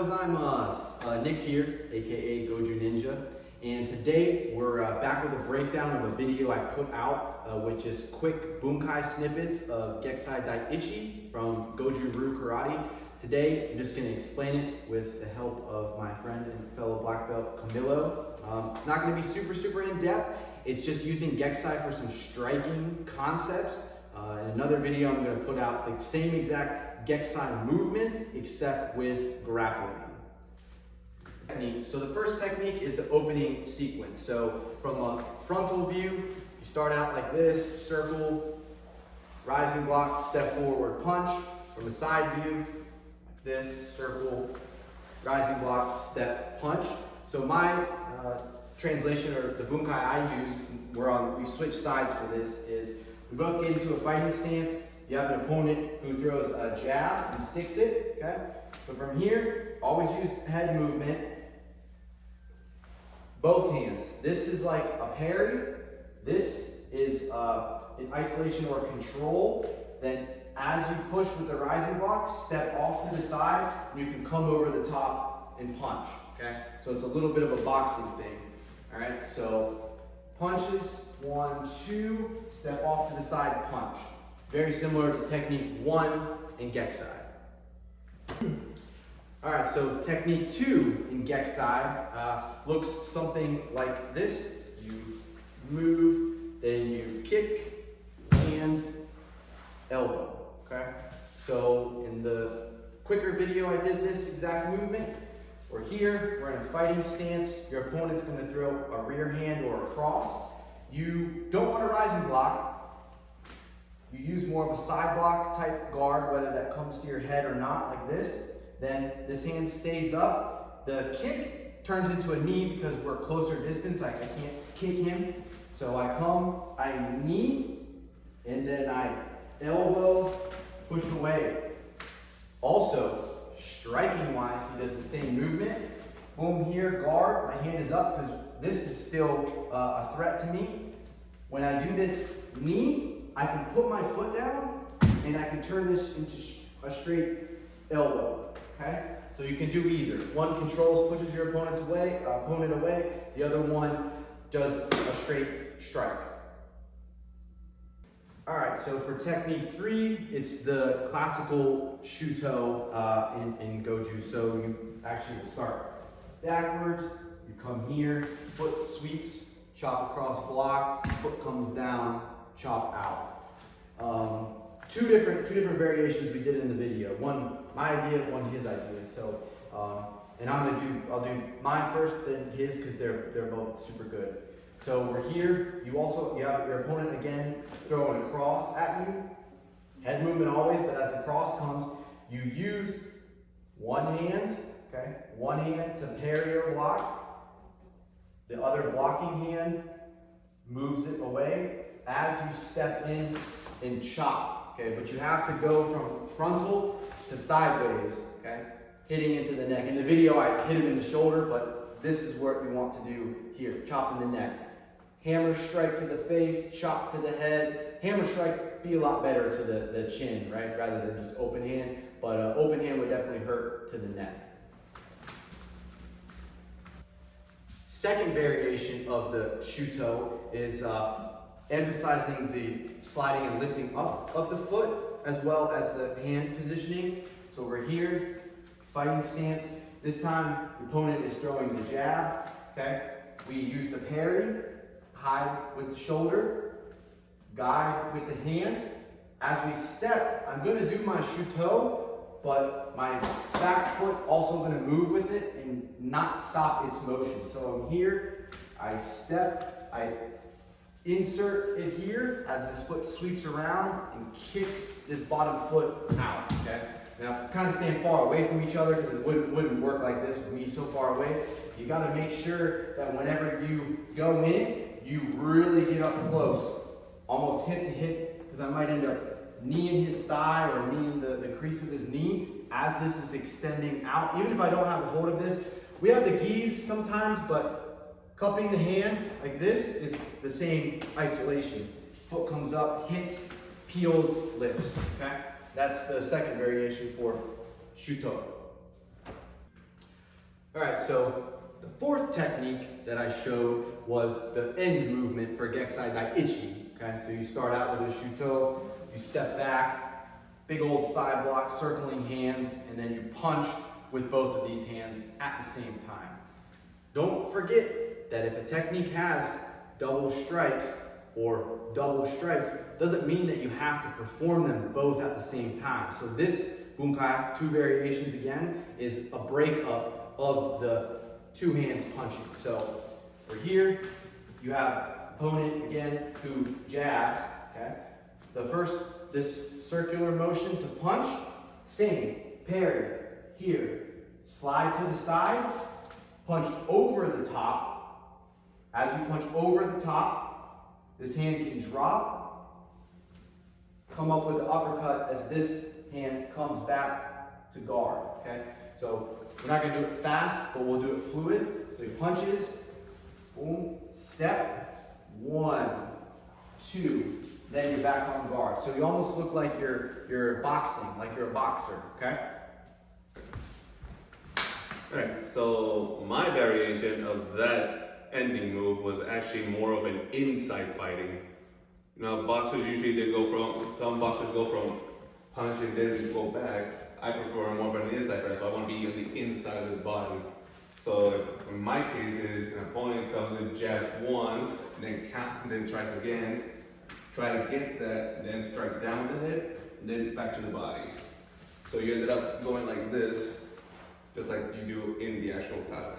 gozaimasu. Nick here, aka Goju Ninja, and today we're back with a breakdown of a video I put out, which is quick Bunkai snippets of Geiki Sai Dai Ichi from Goju Ryu Karate. Today I'm just going to explain it with the help of my friend and fellow black belt Camilo. It's not going to be super in depth. It's just using Geiki Sai for some striking concepts. In another video I'm going to put out the same exact Geiki Sai movements except with grappling. So the first technique is the opening sequence. So from a frontal view, you start out like this, circle, rising block, step forward, punch. From a side view, like this, circle, rising block, step, punch. So my translation, or the bunkai I use, we switch sides for this, is we both get into a fighting stance. You have an opponent who throws a jab and sticks it, okay? So from here, always use head movement. Both hands. This is like a parry. This is in isolation or control. Then as you push with the rising block, step off to the side, and you can come over the top and punch, okay? So it's a little bit of a boxing thing, all right? So punches, 1, 2, step off to the side, punch. Very similar to technique 1 in Geiki Sai. All right, so technique 2 in Geiki Sai looks something like this. You move, then you kick, hands, elbow, okay? So in the quicker video I did this exact movement. We're here, we're in a fighting stance. Your opponent's gonna throw a rear hand or a cross. You don't want a rising block. You use more of a side block type guard, whether that comes to your head or not, like this. Then this hand stays up. The kick turns into a knee because we're closer distance. I can't kick him. So I come, I knee, and then I elbow, push away. Also, striking wise, he does the same movement. Boom, here, guard. My hand is up because this is still a threat to me. When I do this knee, I can put my foot down and I can turn this into a straight elbow, okay? So you can do either. One controls, pushes your opponent away. The other one does a straight strike. All right, so for technique 3, it's the classical shuto in Goju. So you actually will start backwards, you come here, foot sweeps, chop across block, foot comes down, chop out. Two different variations we did in the video. One my idea, one his idea. So, and I'll do mine first, then his, because they're both super good. So we're here. You have your opponent again throwing a cross at you. Head movement always, but as the cross comes, you use one hand, okay? One hand to parry or block. The other blocking hand moves it away as you step in and chop, okay? But you have to go from frontal to sideways, okay? Hitting into the neck. In the video, I hit him in the shoulder, but this is what we want to do here, chop in the neck. Hammer strike to the face, chop to the head. Hammer strike be a lot better to the chin, right? Rather than just open hand, but open hand would definitely hurt to the neck. Second variation of the shuto is emphasizing the sliding and lifting up of the foot as well as the hand positioning. So we're here, fighting stance. This time, the opponent is throwing the jab, okay? We use the parry, hide with the shoulder, guide with the hand. As we step, I'm gonna do my shuto, but my back foot also gonna move with it and not stop its motion. So I'm here, I step, I insert it here as this foot sweeps around and kicks this bottom foot out, okay? Now, kind of stand far away from each other because it wouldn't work like this with me so far away. You gotta make sure that whenever you go in, you really get up close, almost hip to hip, because I might end up kneeing his thigh or kneeing the crease of his knee as this is extending out. Even if I don't have a hold of this, we have the gis sometimes, but cupping the hand like this is the same isolation. Foot comes up, hits, peels, lifts, okay? That's the second variation for shuto. All right, so the fourth technique that I showed was the end movement for Geiki Sai Dai Ichi. Okay, so you start out with a shuto, you step back, big old side block, circling hands, and then you punch with both of these hands at the same time. Don't forget that if a technique has double strikes or double strikes, doesn't mean that you have to perform them both at the same time. So this Bunkai, 2 variations again, is a breakup of the 2 hands punching. So for here, you have opponent again who jabs, okay? This circular motion to punch, same, parry, here, slide to the side, punch over the top. As you punch over the top, this hand can drop, come up with the uppercut as this hand comes back to guard, okay? So we're not gonna do it fast, but we'll do it fluid. So he punches, boom, step, 1, 2, then you're back on guard. So you almost look like you're boxing, like you're a boxer, okay? Alright, so my variation of that ending move was actually more of an inside fighting. You know, boxers usually some boxers go from punch and then go back. I prefer more of an inside fighter, so I want to be on the inside of his body. So in my case, is an opponent comes and jabs once, and then count, and then tries again, try to get that, and then strike down the head, and then back to the body. So you ended up going like this, just like you do in the actual kata.